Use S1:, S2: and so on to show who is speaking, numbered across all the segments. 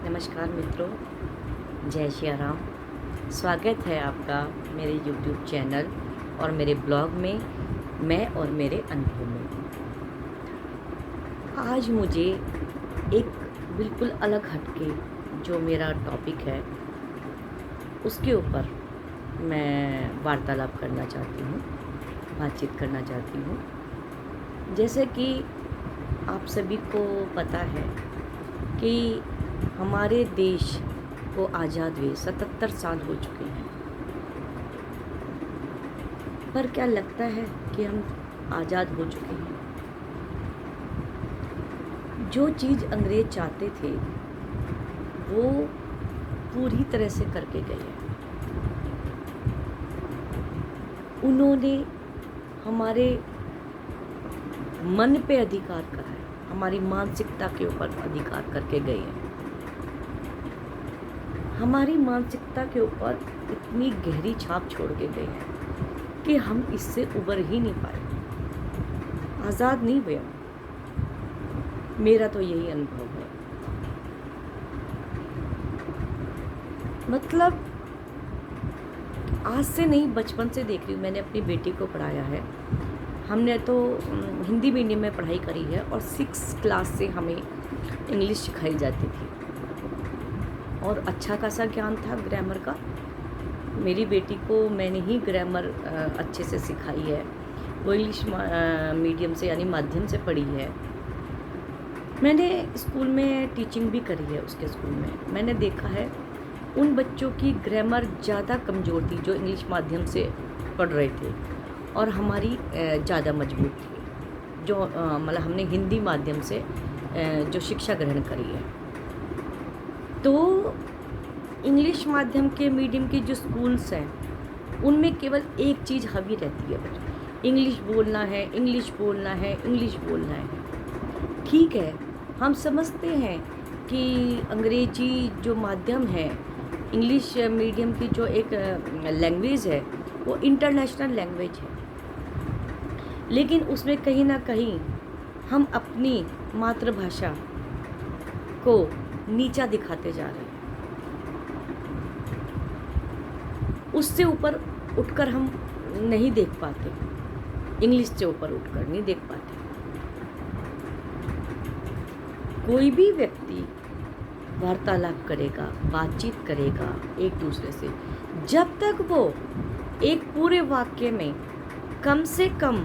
S1: नमस्कार मित्रों, जय श्री राम। स्वागत है आपका मेरे YouTube चैनल और मेरे ब्लॉग में मैं और मेरे अनुभव में। आज मुझे एक बिल्कुल अलग हटके जो मेरा टॉपिक है उसके ऊपर मैं वार्तालाप करना चाहती हूँ, बातचीत करना चाहती हूँ। जैसे कि आप सभी को पता है कि हमारे देश को आज़ाद हुए 77 साल हो चुके हैं, पर क्या लगता है कि हम आज़ाद हो चुके हैं? जो चीज़ अंग्रेज चाहते थे वो पूरी तरह से करके गए हैं। उन्होंने हमारे मन पे अधिकार करा है, हमारी मानसिकता के ऊपर अधिकार करके गए हैं। हमारी मानसिकता के ऊपर इतनी गहरी छाप छोड़ के गए हैं कि हम इससे उबर ही नहीं पाए, आज़ाद नहीं हुए। मेरा तो यही अनुभव है। मतलब आज से नहीं, बचपन से देख रही हूँ। मैंने अपनी बेटी को पढ़ाया है। हमने तो हिंदी मीडियम में पढ़ाई करी है और 6 क्लास से हमें इंग्लिश सिखाई जाती थी और अच्छा खासा ज्ञान था ग्रामर का। मेरी बेटी को मैंने ही ग्रामर अच्छे से सिखाई है। वो इंग्लिश मीडियम से यानी माध्यम से पढ़ी है। मैंने स्कूल में टीचिंग भी करी है। उसके स्कूल में मैंने देखा है उन बच्चों की ग्रामर ज़्यादा कमज़ोर थी जो इंग्लिश माध्यम से पढ़ रहे थे और हमारी ज़्यादा मजबूत थी जो मतलब हमने हिंदी माध्यम से जो शिक्षा ग्रहण करी है। तो इंग्लिश माध्यम के मीडियम के जो स्कूल्स हैं उनमें केवल एक चीज़ हावी रहती है, इंग्लिश बोलना है, इंग्लिश बोलना है, इंग्लिश बोलना है। ठीक है, हम समझते हैं कि अंग्रेजी जो माध्यम है, इंग्लिश मीडियम की जो एक लैंग्वेज है वो इंटरनेशनल लैंग्वेज है, लेकिन उसमें कहीं ना कहीं हम अपनी मातृभाषा को नीचा दिखाते जा रहे हैं। उससे ऊपर उठकर हम नहीं देख पाते, इंग्लिश से ऊपर उठकर नहीं देख पाते। कोई भी व्यक्ति वार्तालाप करेगा, बातचीत करेगा एक दूसरे से, जब तक वो एक पूरे वाक्य में कम से कम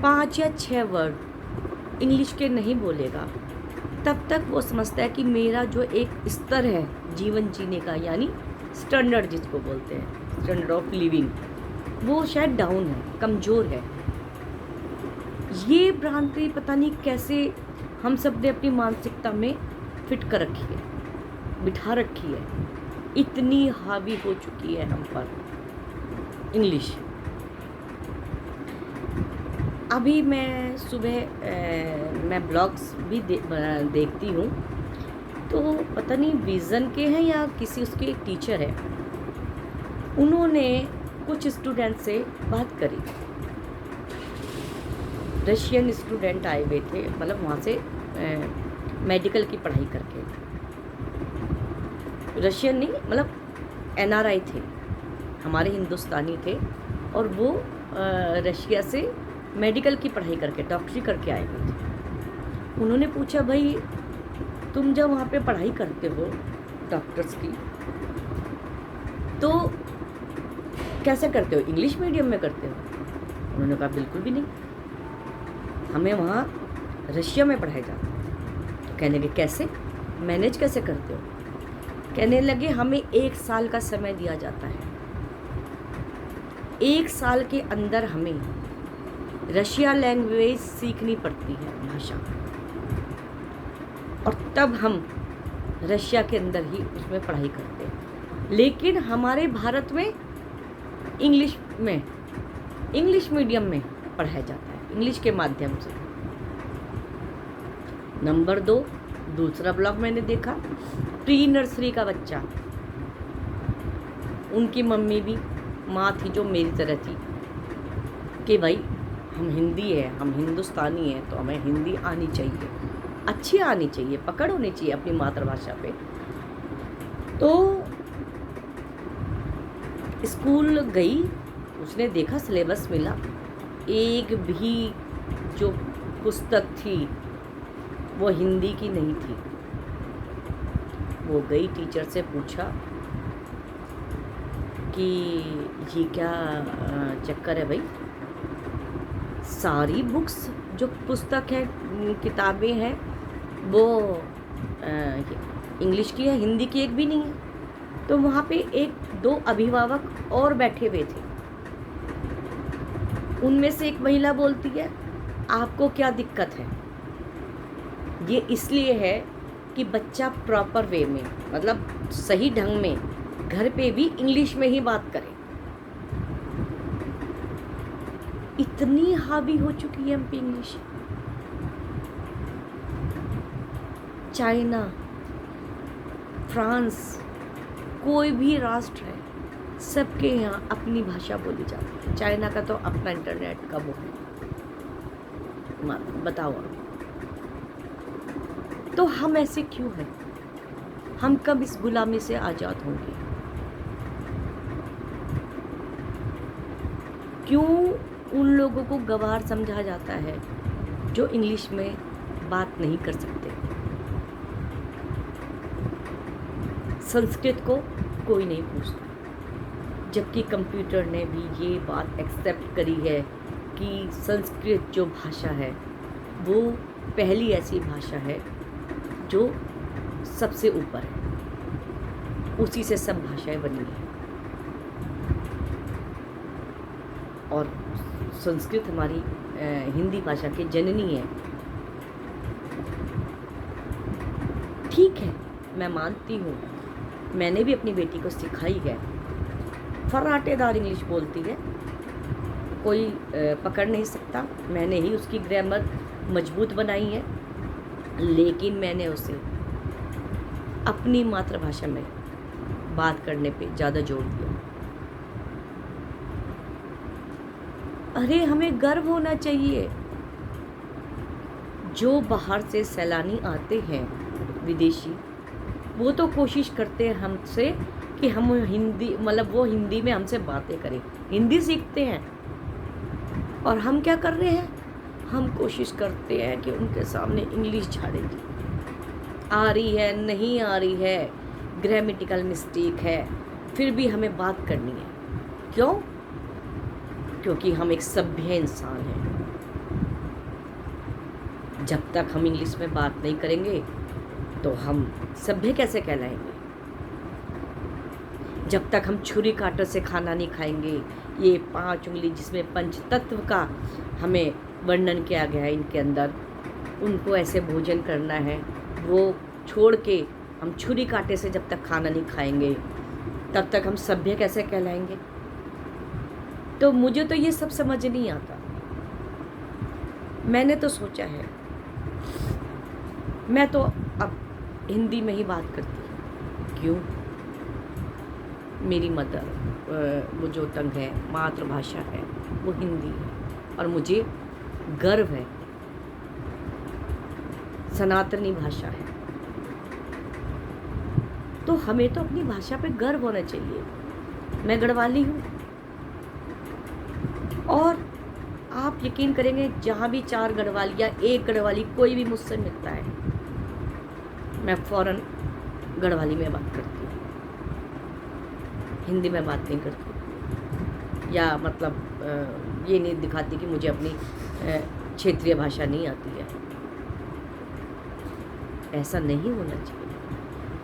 S1: 5 या 6 वर्ड इंग्लिश के नहीं बोलेगा, तब तक वो समझता है कि मेरा जो एक स्तर है जीवन जीने का, यानी स्टैंडर्ड जिसको बोलते हैं, स्टैंडर्ड ऑफ लिविंग, वो शायद डाउन है, कमज़ोर है। ये भ्रांति पता नहीं कैसे हम सब ने अपनी मानसिकता में फिट कर रखी है, बिठा रखी है। इतनी हावी हो चुकी है हम पर इंग्लिश। अभी मैं सुबह मैं ब्लॉग्स भी देखती हूँ, तो पता नहीं विज़न के हैं या किसी उसके एक टीचर है, उन्होंने कुछ स्टूडेंट से बात करी। रशियन स्टूडेंट आए हुए थे, मतलब वहाँ से मेडिकल की पढ़ाई करके। रशियन नहीं, मतलब NRI थे, हमारे हिंदुस्तानी थे, और वो रशिया से मेडिकल की पढ़ाई करके, डॉक्टरी करके आए हुए थे। उन्होंने पूछा, भाई तुम जब वहाँ पे पढ़ाई करते हो डॉक्टर्स की, तो कैसे करते हो, इंग्लिश मीडियम में करते हो? उन्होंने कहा बिल्कुल भी नहीं, हमें वहाँ रशिया में पढ़ाया जाता है। तो कहने लगे कैसे मैनेज कैसे करते हो? कहने लगे हमें 1 साल का समय दिया जाता है, 1 साल के अंदर हमें रशिया लैंग्वेज सीखनी पड़ती है, भाषा, और तब हम रशिया के अंदर ही उसमें पढ़ाई करते हैं। लेकिन हमारे भारत में इंग्लिश मीडियम में पढ़ाया जाता है, इंग्लिश के माध्यम से। नंबर 2, दूसरा ब्लॉग मैंने देखा, प्री नर्सरी का बच्चा, उनकी मम्मी भी माँ थी जो मेरी तरह थी कि भाई हम हिंदी है, हम हिंदुस्तानी हैं, तो हमें हिंदी आनी चाहिए। अच्छी आनी चाहिए, पकड़ होनी चाहिए अपनी मातृभाषा पे। तो स्कूल गई, उसने देखा सिलेबस मिला, एक भी जो पुस्तक थी वो हिंदी की नहीं थी। वो गई, टीचर से पूछा कि ये क्या चक्कर है भाई, सारी बुक्स जो पुस्तक है, किताबें हैं, वो इंग्लिश की है, हिंदी की एक भी नहीं है। तो वहाँ पे एक दो अभिभावक और बैठे हुए थे, उनमें से एक महिला बोलती है, आपको क्या दिक्कत है? ये इसलिए है कि बच्चा प्रॉपर वे में, मतलब सही ढंग में घर पे भी इंग्लिश में ही बात करे। इतनी हावी हो चुकी है हम पे इंग्लिश। चाइना, फ्रांस, कोई भी राष्ट्र है, सबके यहाँ अपनी भाषा बोली जाती है। चाइना का तो अपना इंटरनेट का वो है, बताओ आप। तो हम ऐसे क्यों हैं? हम कब इस गुलामी से आज़ाद होंगे? क्यों उन लोगों को गवार समझा जाता है जो इंग्लिश में बात नहीं कर सकते? संस्कृत को कोई नहीं पूछता, जबकि कंप्यूटर ने भी ये बात एक्सेप्ट करी है कि संस्कृत जो भाषा है वो पहली ऐसी भाषा है जो सबसे ऊपर है, उसी से सब भाषाएं बनी हैं। और संस्कृत हमारी हिंदी भाषा की जननी है। ठीक है, मैं मानती हूँ, मैंने भी अपनी बेटी को सिखाई है, फर्राटेदार इंग्लिश बोलती है, कोई पकड़ नहीं सकता। मैंने ही उसकी ग्रामर मजबूत बनाई है, लेकिन मैंने उसे अपनी मातृभाषा में बात करने पे ज़्यादा जोर दिया। अरे हमें गर्व होना चाहिए। जो बाहर से सैलानी आते हैं विदेशी, वो तो कोशिश करते हैं हमसे कि हम हिंदी, मतलब वो हिंदी में हमसे बातें करें, हिंदी सीखते हैं। और हम क्या कर रहे हैं? हम कोशिश करते हैं कि उनके सामने इंग्लिश झाड़ेंगे। आ रही है, नहीं आ रही है, ग्रामेटिकल मिस्टेक है, फिर भी हमें बात करनी है। क्यों? क्योंकि हम एक सभ्य इंसान हैं। जब तक हम इंग्लिश में बात नहीं करेंगे तो हम सभ्य कैसे कहलाएंगे? जब तक हम छुरी कांटे से खाना नहीं खाएंगे, ये 5 उंगली जिसमें पंचतत्व का हमें वर्णन किया गया है इनके अंदर, उनको ऐसे भोजन करना है, वो छोड़ के हम छुरी कांटे से जब तक खाना नहीं खाएंगे, तब तक हम सभ्य कैसे कहलाएंगे? तो मुझे तो ये सब समझ नहीं आता। मैंने तो सोचा है, मैं तो अब हिंदी में ही बात करती हूँ। क्यों? मेरी वो जो टंग है, मातृभाषा है, वो हिंदी है और मुझे गर्व है, सनातनी भाषा है। तो हमें तो अपनी भाषा पे गर्व होना चाहिए। मैं गढ़वाली हूँ और आप यकीन करेंगे, जहाँ भी 4 गढ़वाली या 1 गढ़वाली कोई भी मुझसे मिलता है, मैं फ़ौरन गढ़वाली में बात करती हूँ, हिंदी में बात नहीं करती। या मतलब ये नहीं दिखाती कि मुझे अपनी क्षेत्रीय भाषा नहीं आती है। ऐसा नहीं होना चाहिए।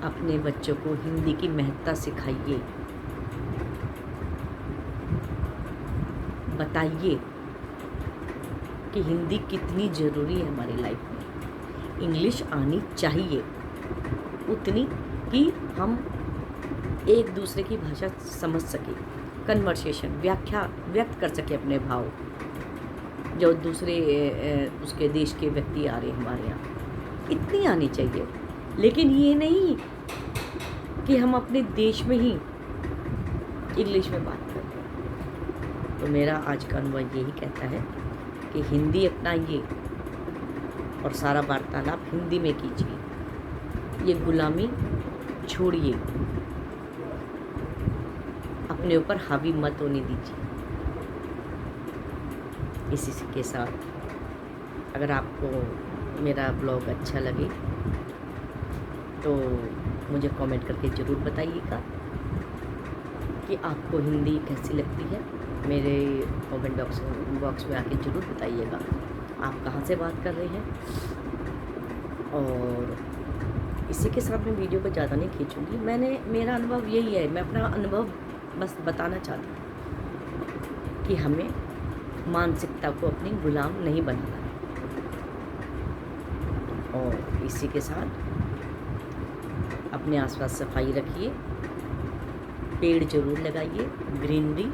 S1: अपने बच्चों को हिंदी की महत्ता सिखाइए, बताइए कि हिंदी कितनी ज़रूरी है हमारी लाइफ में। इंग्लिश आनी चाहिए उतनी कि हम एक दूसरे की भाषा समझ सके, कन्वर्सेशन, व्याख्या व्यक्त कर सके अपने भाव, जो दूसरे उसके देश के व्यक्ति आ रहे हैं हमारे यहाँ, इतनी आनी चाहिए। लेकिन ये नहीं कि हम अपने देश में ही इंग्लिश में बात करते हैं। तो मेरा आज का अनुभव यही कहता है कि हिंदी अपनाइए, और सारा वार्तालाप हिंदी में कीजिए। ये गुलामी छोड़िए, अपने ऊपर हावी मत होने दीजिए। इसी के साथ अगर आपको मेरा ब्लॉग अच्छा लगे तो मुझे कमेंट करके ज़रूर बताइएगा कि आपको हिंदी कैसी लगती है। मेरे कमेंट बॉक्स में आके ज़रूर बताइएगा आप कहाँ से बात कर रहे हैं। और इसी के साथ मैं वीडियो को ज़्यादा नहीं खींचूँगी। मेरा अनुभव यही है, मैं अपना अनुभव बस बताना चाहती हूँ कि हमें मानसिकता को अपनी गुलाम नहीं बनाना है। और इसी के साथ अपने आसपास सफाई रखिए, पेड़ ज़रूर लगाइए, ग्रीनरी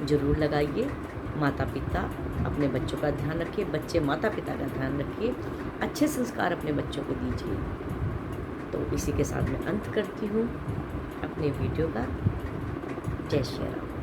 S1: ज़रूर लगाइए, माता पिता अपने बच्चों का ध्यान रखिए, बच्चे माता पिता का ध्यान रखिए, अच्छे संस्कार अपने बच्चों को दीजिए। तो इसी के साथ मैं अंत करती हूँ अपने वीडियो का। जय श्री राम।